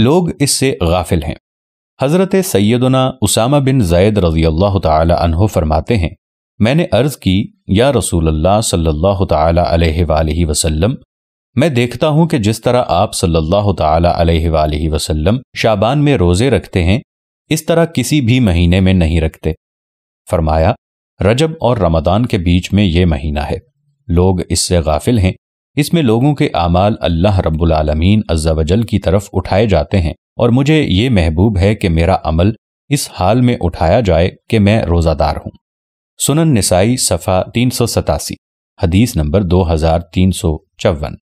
لوگ اس سے غافل ہیں۔ حضرت سیدنا اسامہ بن زید رضی اللہ تعالی عنہ فرماتے ہیں، میں نے عرض کی، یا رسول اللہ صلی اللہ تعالی علیہ وآلہ وسلم، میں دیکھتا ہوں کہ جس طرح آپ صلی اللہ تعالی علیہ وآلہ وسلم شعبان میں روزے رکھتے ہیں، اس طرح کسی بھی مہینے میں نہیں رکھتے۔ فرمایا، رجب اور رمضان کے بیچ میں یہ مہینہ ہے، لوگ اس سے غافل ہیں۔ اس میں لوگوں کے اعمال اللہ رب العالمین عز و جل کی طرف اٹھائے جاتے ہیں، اور مجھے یہ محبوب ہے کہ میرا عمل اس حال میں اٹھایا جائے کہ میں روزہ دار ہوں۔ سنن نسائی صفحہ 387، حدیث نمبر 2354۔